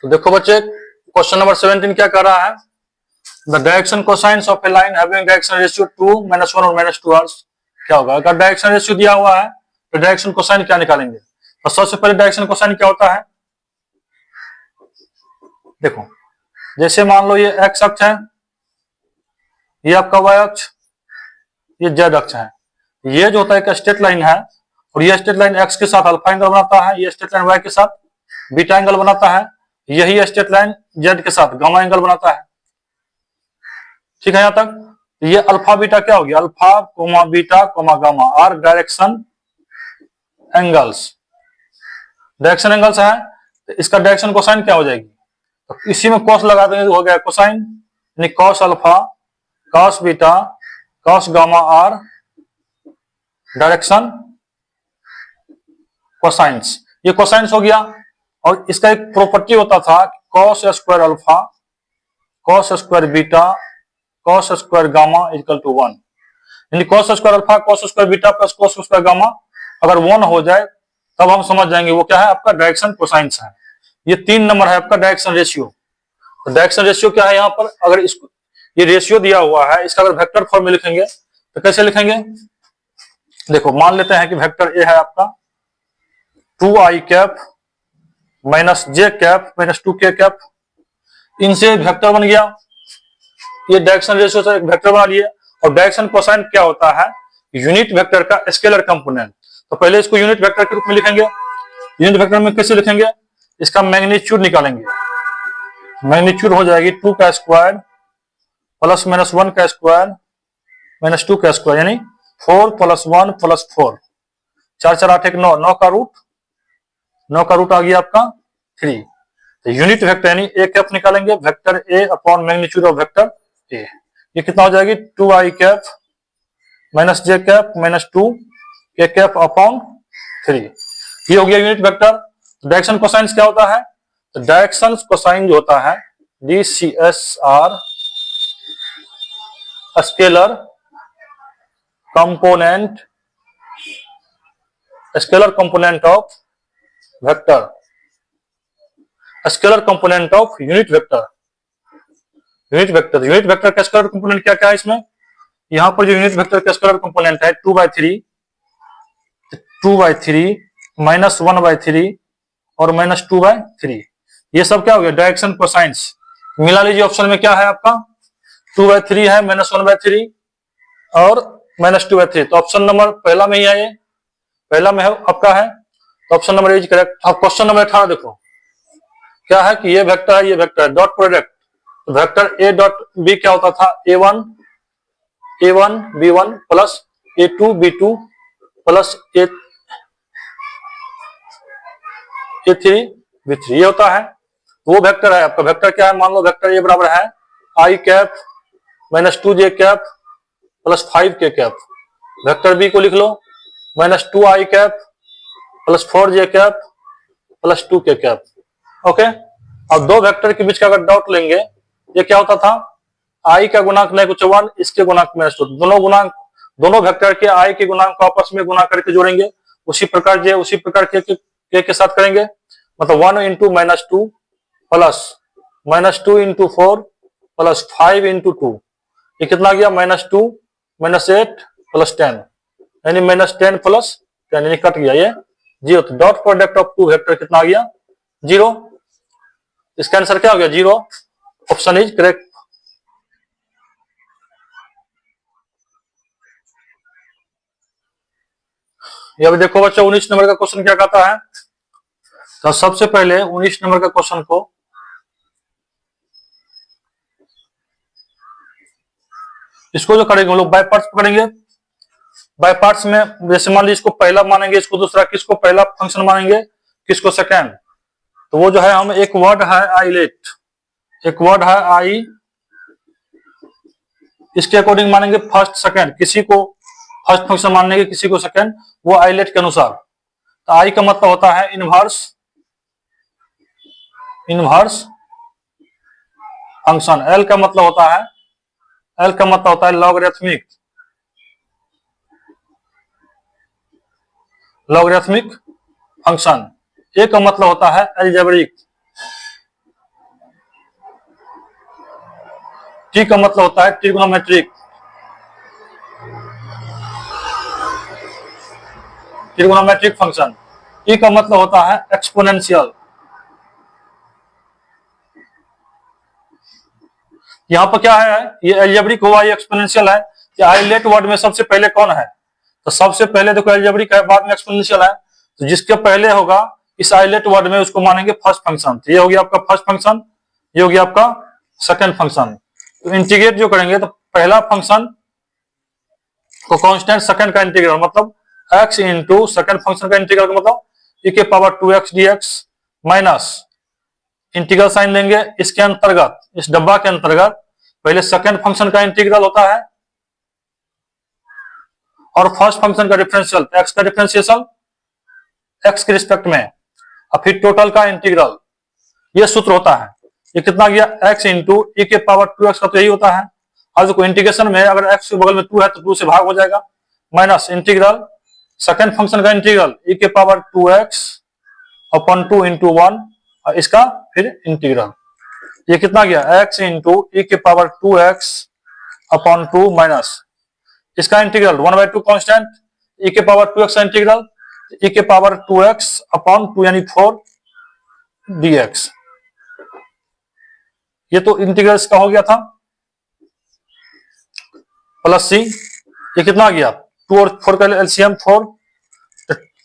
तो देखो बच्चे, क्वेश्चन नंबर 17 क्या कर रहा है? The direction cosines of A line having direction ratio 2 -1 और -2 आवर्स क्या होगा? अगर डायरेक्शन रेशियो दिया हुआ है तो डायरेक्शन कोसाइन क्या निकालेंगे? तो सबसे पहले डायरेक्शन कोसाइन क्या होता है? देखो, जैसे मान लो ये एक्स अक्ष है, ये आपका वाई अक्ष, ये जेड अक्ष है। ये जो होता है एक स्ट्रेट लाइन है और ये स्ट्रेट लाइन एक्स के साथ अल्फा एंगल बनाता है, ये स्ट्रेट लाइन वाई के साथ बीटा एंगल बनाता है, यही स्ट्रेट लाइन जेड के साथ गामा एंगल बनाता है। ठीक है यहां तक? ये अल्फा बीटा क्या हो गया? Alpha comma beta comma gamma are direction angles. Direction angles है तो इसका डायरेक्शन कोसाइन क्या हो जाएगी? तो इसी में कॉस लगा देंगे तो हो गया कोसाइन, यानी cos alpha cos beta cos gamma are direction cosines. ये कोसाइंस हो गया। और इसका एक प्रॉपर्टी होता था cos square alpha cos square beta cos square gamma equal to 1, यानी cos square alpha cos square beta plus cos square gamma अगर 1 हो जाए तब हम समझ जाएंगे वो क्या है, आपका डायरेक्शन कोसाइंस है। ये 3 नंबर है आपका डायरेक्शन रेशियो। तो डायरेक्शन रेशियो क्या है यहाँ पर? अगर इसको ये रेशियो दिया हुआ है, इसका अगर वेक्टर फॉर्म में लिखेंगे तो कैसे लिखेंगे? देखो, मान लेते हैं कि वेक्टर ए है आपका 2i cap minus j cap minus 2k cap, इनसे वेक्टर बन गया। ये डायरेक्शन रेशियो से एक वेक्टर बना लिए। और डायरेक्शन कोसाइन क्या होता है? यूनिट वेक्टर का स्केलर कंपोनेंट। तो पहले इसको यूनिट वेक्टर के रूप में लिखेंगे। यूनिट वेक्टर में कैसे लिखेंगे? इसका मैग्नीट्यूड निकालेंगे। मैग्नीट्यूड हो जाएगी 2 का स्क्वायर प्लस माइनस 1 का स्क्वायर माइनस 2 का स्क्वायर, यानी 4 + 1 + 4, 4 4 8 1 9, 9 का रूट आ गया आपका 3। तो यूनिट वेक्टर यानी ए कैप निकालेंगे, vector a upon magnitude of vector a. ये कितना हो जाएगी? 2i cap minus j cap minus 2k cap upon 3। ये हो गया यूनिट वेक्टर। डायरेक्शन कोसाइंस क्या होता है? तो डायरेक्शन कोसाइन जो होता है DCSR scalar component of vector, scalar component of unit vector. Unit vector का स्केलर कंपोनेंट क्या क्या है इसमें? यहां पर जो यूनिट वेक्टर का स्केलर कंपोनेंट है 2/3 -1/3 और -2/3। ये सब क्या हो गया? Direction cosines. मिला लीजिए, ऑप्शन में क्या है आपका? 2/3 है, -1/3 और -2/3। तो ऑप्शन नंबर पहला में ही है, ये पहला में है आपका है, तो ऑप्शन नंबर इज करेक्ट। अब क्वेश्चन नंबर 18 देखो क्या है कि ये वेक्टर है, ये वेक्टर है, डॉट प्रोडक्ट। तो वेक्टर ए डॉट बी क्या होता था? A1 B1 plus A2 B2 plus A3 B3, ये होता है। वो वेक्टर है आपका। वेक्टर क्या है? मान लो वेक्टर ए बराबर है i cap minus 2j cap plus 5k cap. Vector B को लिख लो -2i cap plus 4j cap plus 2k cap. Okay. अब दो वेक्टर के बीच का अगर डॉट लेंगे, ये क्या होता था? i का गुणांक नहीं कुछ 1, इसके गुणांक -2। दोनों वेक्टर के i के गुणांक को आपस में गुणा करके जोड़ेंगे। उसी प्रकार के साथ करेंगे, मतलब 1 × -2 प्लस -2 × 4 प्लस 5 × 2। ये कितना गया? -2 -8 प्लस 10, यानी -10 प्लस 10, यानी कट गया ये 0। तो dot product of two vector कितना आ गया? 0। इसका आंसर क्या हो गया? 0। Option is correct. ये अभी देखो बच्चों, 19 नंबर का क्वेश्चन क्या कहता है? तो सबसे पहले 19 नंबर का क्वेश्चन को इसको जो करेंगे हम लोग बाय पार्ट्स पकड़ेंगे। बाय पार्ट्स में जैसे मान लीजिए इसको पहला मानेंगे, इसको दूसरा, किसको पहला फंक्शन मानेंगे, किसको सेकेंड। तो वो जो है, हम एक वर्ड है आइलेट, एक वर्ड है आई, इसके अकॉर्डिंग मानेंगे फर्स्ट सेकेंड। किसी को फर्स्ट फंक्शन मानेंगे, किसी को सेकेंड, वो आइलेट के अनुसार। तो आई का मतलब होता है इनवर्स फंक्शन। एल का मतलब होता है लॉगरिथमिक फंक्शन। ए का मतलब होता है अलजेब्रिक टी का मतलब होता है ट्रिग्नोमेट्रिक, ट्रिग्नोमेट्रिक फंक्शन। ई का मतलब होता है एक्सपोनेंशियल। यहाँ पर क्या है, ये एल्जेब्रिक हुआ, ये एक्सपोनेंशियल है। हाईलाइट वर्ड में सबसे पहले कौन है, तो सबसे पहले देखो एल्जेब्रिक है, बाद में एक्सपोनेंशियल है। तो जिसके पहले होगा इस हाईलाइट वर्ड में उसको मानेंगे फर्स्ट फंक्शन। तो ये हो गया आपका फर्स्ट फंक्शन, ये हो गया आपका सेकंड फंक्शन। तो इंटीग्रेट जो करेंगे तो पहला फंक्शन को कांस्टेंट, सेकंड का इंटीग्रल मतलब x इंटू सेकंड फंक्शन का इंटीग्रल का मतलब e के power 2x dx minus integral sign लेंगे इसके अंतर्गत, इस डब्बा के अंतर्गत पहले सेकंड फंक्शन का इंटीग्रल होता है और फर्स्ट फंक्शन का डिफरेंशियल, तो x का डिफरेंशिएशन x के रिस्पेक्ट में, और फिर टोटल का इंटीग्रल, ये सूत्र होता है। ये कितना गया, x इंटू e के पावर 2x का तो यही होता है। और देखो इंटीग्रेशन में अगर x के बगल में 2 है तो 2 से भाग हो जाएगा, माइनस इंटीग्रल सेकंड फंक्शन का इंटीग्रल e के पावर 2x अपॉन 2 इंटू 1 और इसका फिर इंटीग्रल। ये कितना गया, x इंटू e के पावर 2x अपॉन 2 माइनस इसका इंटीग्रल 1/2 कांस्टेंट, e के पावर 2x का इंटीग्रल e के पावर 2x अपॉन 2 यानी 4 dx। ये तो इंटीग्रल इसका हो गया था, प्लस सी। ये कितना गया, 2 और 4 का एलसीएम 4,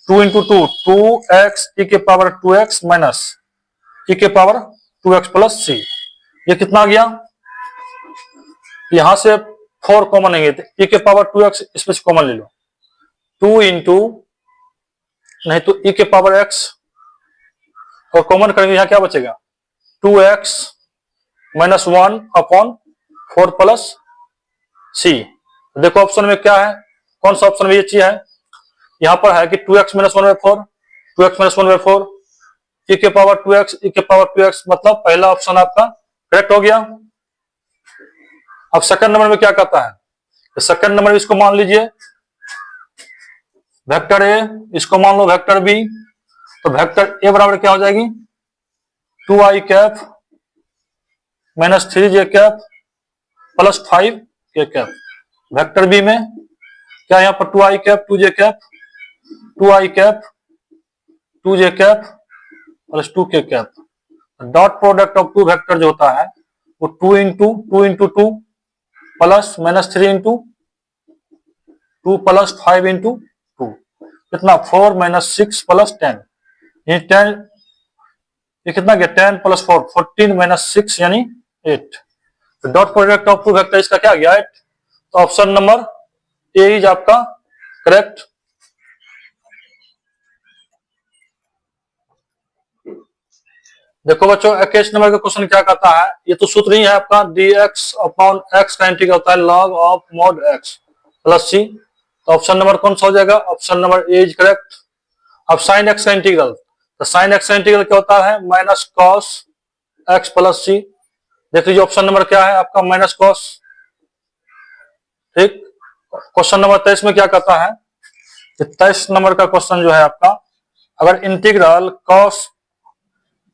2 इंटू 2 2x e के पावर 2x माइनस e के पावर 2x प्लस सी। ये कितना गया, यहां से 4 कॉमन लेंगे तो e के पावर 2x इसमें से कॉमन ले लो, 2 इंटू नहीं तो e के पावर x और कॉमन करेंगे, यहां क्या बचेगा 2x माइनस 1 अपॉन 4 प्लस सी। देखो ऑप्शन में क्या है, कौन सा ऑप्शन में ये चीज है, यहां पर है कि 2x minus 1/4, 2x minus 1/4 e के पावर 2x, e के पावर 2x मतलब पहला ऑप्शन आपका करेक्ट हो गया। अब सेकंड नंबर में क्या कहता है, तो सेकंड नंबर में इसको मान लीजिए वेक्टर ए, इसको मान लो वेक्टर बी। तो वेक्टर ए बराबर क्या हो जाएगी, 2i cap minus 3j cap plus 5k cap. Vector B में क्या, यहाँ पर 2i cap 2j cap, 2i cap 2j cap plus 2k cap. Dot product of two vector जो होता है वो 2 into 2 plus minus 3 into 2 plus 5 into 2 कितना 4 minus 6 plus 10, ये 10, ये कितना गया 10 प्लस 4 14 माइनस 6 यानी 8। तो dot product of two vector इसका क्या गया 8। तो ऑप्शन नंबर ए इज आपका करेक्ट। देखो बच्चों 21 नंबर का क्वेश्चन क्या कहता है, ये तो सूत्र ही है आपका dx अपॉन x का इंटीग्रल होता है log of mod x plus c. तो ऑप्शन नंबर कौन सा हो जाएगा, option number A is correct. अब साइन x का इंटीग्रल, तो साइन x का इंटीग्रल क्या होता है minus cos x plus c. देख लीजिए ऑप्शन नंबर क्या है आपका माइनस कॉस। ठीक, क्वेश्चन नंबर 23 में क्या कहता है, 23 नंबर का क्वेश्चन जो है आपका, अगर इंटीग्रल कॉस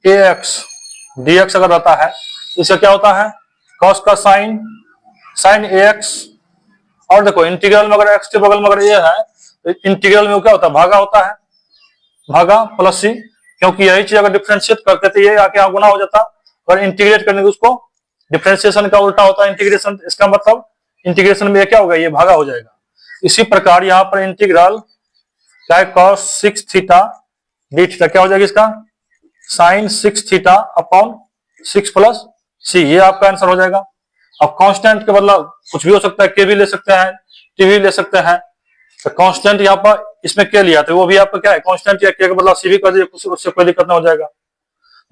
ax dx अगर रहता है इसका क्या होता है कॉस का साइन ax। और देखो इंटीग्रल में अगर x के बगल में अगर a है तो इंटीग्रल में क्या होता है भागा होता है, भागा प्लस सी, क्योंकि यही चीज अगर डिफरेंशिएट करते तो ये आके यहाँ गुना हो जाता, और इंटीग्रेट करने के उसको डिफरेंशिएशन का उल्टा होता है इंटीग्रेशन। इसका मतलब इंटीग्रेशन में क्या होगा, ये भागा हो जाएगा। इसी प्रकार यहाँ पर इंटीग्रल क्या है cos 6 थीटा डी थीटा क्या हो जाएगा इसका sign 6 theta upon 6 plus c, ये आपका आंसर हो जाएगा। अब कांस्टेंट के बदला कुछ भी हो सकता है, के भी ले सकते हैं, टी भी ले सकते हैं। तो कांस्टेंट यहाँ पर इसमें के लिया तो वो भी आपका क्या है कांस्टेंट, या के बदला सी भी कर दीजिए, उससे कोई दिक्कत नहीं हो जाएगा।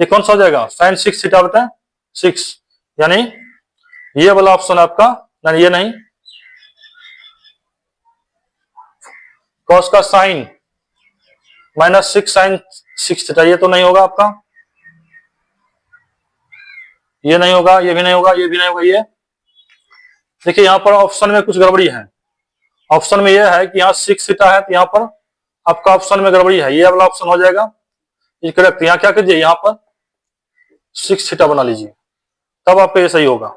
ये कौन सा हो जाएगा साइन 6 थीटा बता 6, यानी ये वाला ऑप्शन आपका, यानी ये नहीं, कॉस का साइन माइनस 6 साइन 6 थीटा, ये तो नहीं होगा आपका, ये नहीं होगा, ये भी नहीं होगा, ये भी नहीं होगा। ये देखिए यहाँ पर ऑप्शन में कुछ गड़बड़ी है। ऑप्शन में यह है कि यहाँ 6 थीटा है, तो यहाँ पर आपका ऑप्शन में गड़बड़ी है, ये वाला ऑप्शन हो जाएगा ये करेक्ट। यहाँ क्या कीजिए यहाँ पर 6 थीटा बना लीजिए, तब आपका ये सही होगा।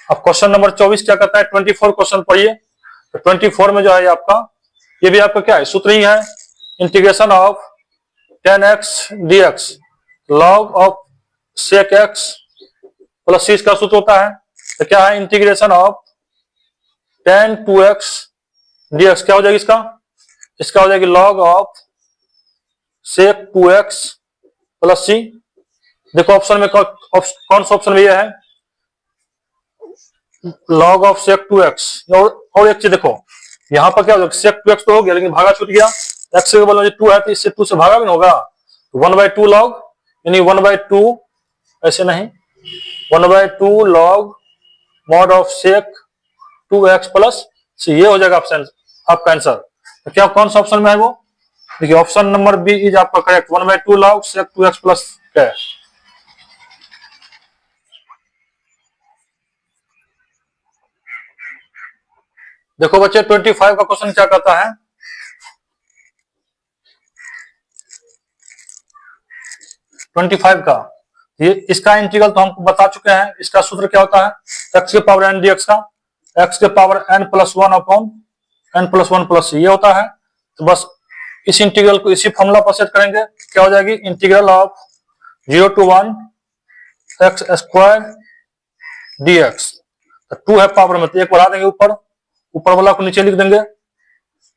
अब क्वेश्चन नंबर 24 क्या करता है, 24 क्वेश्चन पढ़िए। तो 24 में जो है आपका, ये भी आपका क्या है, सूत्र ही है, integration of tan x dx log of sec x plus c का सूत्र होता है। तो क्या है, integration of tan 2x dx क्या हो जाएगी इसका हो जाएगी log of sec 2x plus c। देखो ऑप्शन में कौन सा ऑप्शन में ये है, log ऑफ sec 2x। और एक चीज देखो, यहाँ पर क्या हो जाएगा, sec 2x तो हो गया लेकिन भागा छूट गया, x के बदले में 2 है तो इससे 2 से भागा भी नहीं होगा, तो 1/2 log, यानी 1/2 ऐसे नहीं, 1/2 log mod of sec 2x plus c, ये हो जाएगा ऑप्शन आपका आंसर। तो क्या कौन सा ऑप्शन में है वो, देखिए ऑप्शन नंबर बी इज आपका correct, 1/2 log sec 2x plus क्या है। देखो बच्चे 25 का क्वेश्चन क्या कहता है, 25 का, ये इसका इंटीग्रल तो हम बता चुके हैं, इसका सूत्र क्या होता है, x के पावर n dx का, x के power n plus 1 upon n plus 1 plus ये होता है। तो बस इस इंटीग्रल को इसी फॉर्मूला पर सेट करेंगे, क्या हो जाएगी, integral of 0 to 1 x square dx। तो 2 है पावर में, तो एक बढ़ा देंगे ऊपर वाला को नीचे लिख देंगे,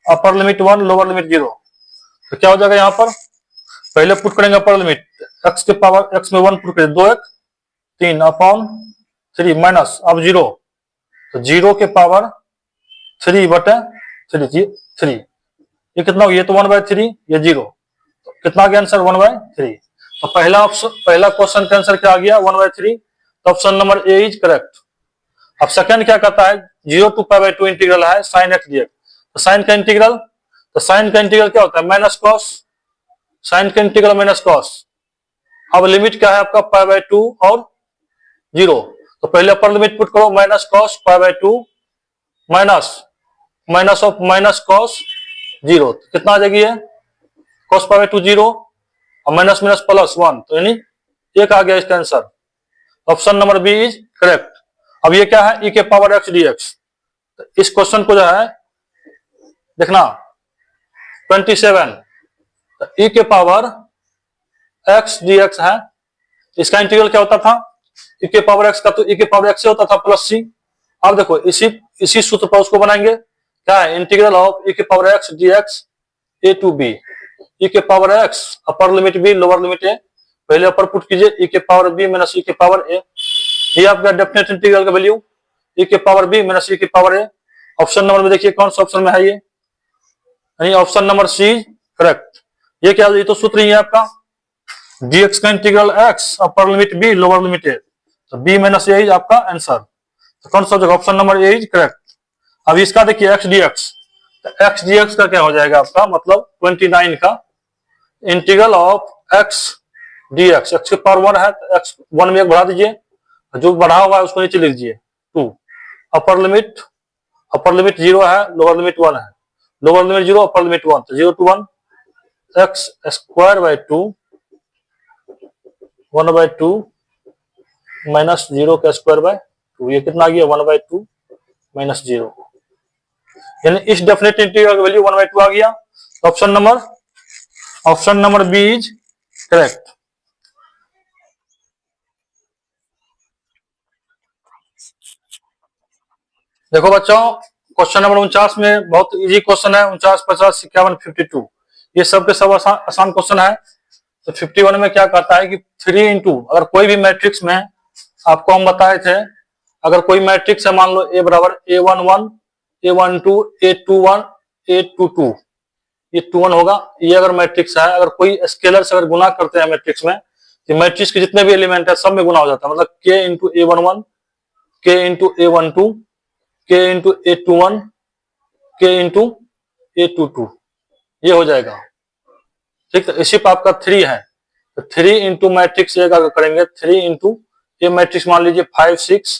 अपर लिमिट 1 लोअर लिमिट 0। तो क्या हो जाएगा, यहाँ पर पहले पुट करेंगे अपर लिमिट, x के पावर x में 1 पुट करेंगे, 2 1 3 अपॉन 3 माइनस अब 0, तो 0 के पावर 3 बटे 3, ये कितना हो, ये तो 1/3, ये 0, तो कितना गया आंसर 1/3। तो पहला क्वेश्चन का आंसर क्या आ गया 1/3, तो option number A is correct. अब सेकंड क्या कहता है, 0 to π/2 इंटीग्रल है sin x dx। तो साइन का इंटीग्रल क्या होता है, माइनस कॉस, साइन का इंटीग्रल माइनस कॉस। अब लिमिट क्या है आपका π/2 और 0, तो पहले अपर लिमिट पुट करो, minus cos π/2 minus of minus cos 0, कितना आ जाएगी ये, cos π/2 0 और माइनस माइनस प्लस 1, तो यानी एक आ गया इसका answer, option number B is correct. अब ये क्या है, e के पावर x dx। तो इस क्वेश्चन को जो है देखना 27, तो e के पावर x dx है, इसका इंटीग्रल क्या होता था, e के पावर x का, तो e के पावर x से होता था प्लस c। अब देखो इसी सूत्र पर उसको बनाएंगे, क्या है, इंटीग्रल ऑफ e के power x dx a to b, e के power x upper limit b lower limit a, पहले अपर पुट कीजिए e के पावर b माइनस e के पावर a, ये आपका डेफिनेट इंटीग्रल का वैल्यू e के पावर b माइनस e के पावर a। ऑप्शन नंबर में देखिए कौन सा ऑप्शन में है, ये यानी ऑप्शन नंबर सी करेक्ट। ये क्या, ये तो सूत्र ही है आपका, dx का integral x upper limit b lower limit a, तो b माइनस a इज आपका आंसर। तो कौन सा जगह, option number A is correct. अब इसका देखिए x dx, तो x dx का क्या हो जाएगा आपका, मतलब 29 का integral of x dx, x के पावर 1 है तो x 1 में एक बढ़ा दीजिए, जो बढ़ा हुआ है उसको नीचे लिख दीजिए 2, अपर लिमिट 0 है लोअर लिमिट 1 है, लोअर लिमिट 0 अपर लिमिट 1, तो 0 to 1 x square by 2 1/2 minus 0 का स्क्वायर बाय 2, ये कितना आ गया 1/2 माइनस 0, यानी इस डेफिनेट इंटीग्रल का वैल्यू 1/2 आ गया। Option number B is correct. देखो बच्चों क्वेश्चन नंबर 49 में बहुत इजी क्वेश्चन है, 49 50 51 52, ये सब के सब आसान क्वेश्चन है। तो 51 में क्या कहता है कि 3 into, अगर कोई भी मैट्रिक्स में, आपको हम बताए थे, अगर कोई मैट्रिक्स है, मान लो a बराबर a11 a12 a21 a22, ये 21 होगा, ये अगर मैट्रिक्स है, अगर कोई स्केलर से अगर गुना करते हैं मैट्रिक्स में, तो मैट्रिक्स के जितने भी एलिमेंट है सब में गुना हो जाता है, मतलब k into a11 k into a12 k into a21 k into a22, ये हो जाएगा ठीक। तो इसी पर आपका 3 है, तो 3 इंटू मैट्रिक्स एक अगर करेंगे, 3 इंटू ये मैट्रिक्स मान लीजिए 5 6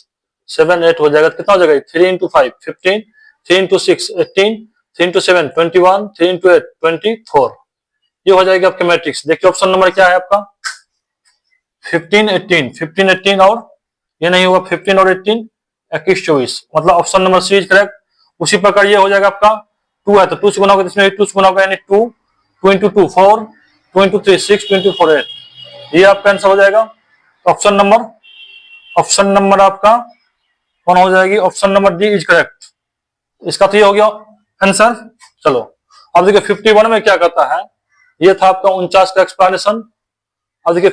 7 8 हो जाएगा, तो कितना हो जाएगा 3 इंटू 5 15 3 इंटू 6 18 3 इंटू 7 21 3 इंटू 8 24, ये हो जाएगा आपके मैट्रिक्स। देखिए ऑप्शन नंबर क्या है आपका 15 18 और ये नहीं होगा 15 और 18 21 मतलब option number C is correct. उसी प्रकार ये हो जाएगा आपका 2 है तो 2 से गुना होगा, इसमें 2 से गुना होगा यानी 2, 2 into 2 4, 2 into 3 6, 2 into 4 8, ये आपका आंसर हो जाएगा। ऑप्शन नंबर आपका कौन हो जाएगी, option number D is correct. इसका तो ये हो गया आंसर। चलो अब देखिए 51 में क्या करता है, ये था आपका 49 का एक्सप्लेनेशन। अब देखिए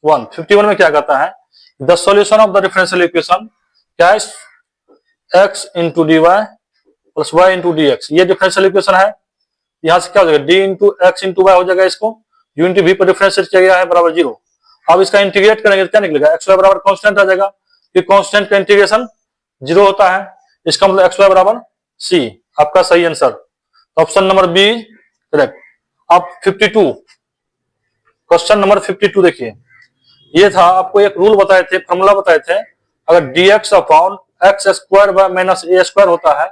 51 में क्या करता है, the solution of the differential equation क्या है, x into D Y plus Y into D X, ये डिफरेंशियल इक्वेशन है। यहां से क्या हो जाएगा, D into X into Y हो जाएगा, इसको u इंटू वी पर डिफरेंशिएट किया गया है बराबर 0। अब इसका इंटीग्रेट करेंगे तो क्या निकलेगा, एक्स वाई बराबर कॉन्स्टेंट आ जाएगा, कि कॉन्स्टेंट का इंटीग्रेशन 0 होता है, इसका मतलब एक्स वाई बराबर सी, आपका सही answer. Option number B correct. अब 52 क्वेश्चन नंबर 52 देखिए, ये था आपको एक रूल बताए थे, फॉर्मूला बताए थे, अगर dx upon x square by minus A square होता है,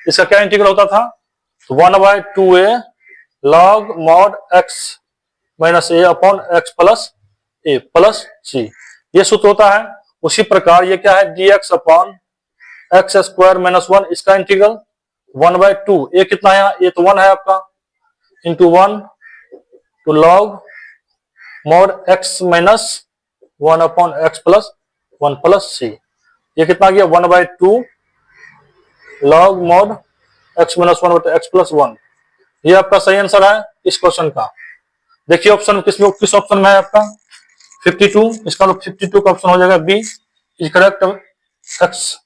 इसका क्या इंटीग्रल होता था, 1/2a log mod x minus a upon x plus a plus c, ये सूत्र होता है। उसी प्रकार ये क्या है, dx upon x square minus 1, इसका इंटीग्रल 1/2, ए कितना है, ये तो 1 है आपका, into 1 two log mod x minus 1 upon x plus 1 plus c, ये कितना गया 1/2 log mod x माइनस 1 बटे एक्स प्लस 1, ये आपका सही आंसर है इस क्वेश्चन का। देखिए ऑप्शन किस ऑप्शन में है आपका 52, इसका तो 52 का ऑप्शन हो जाएगा बी इज करेक्ट। एक्स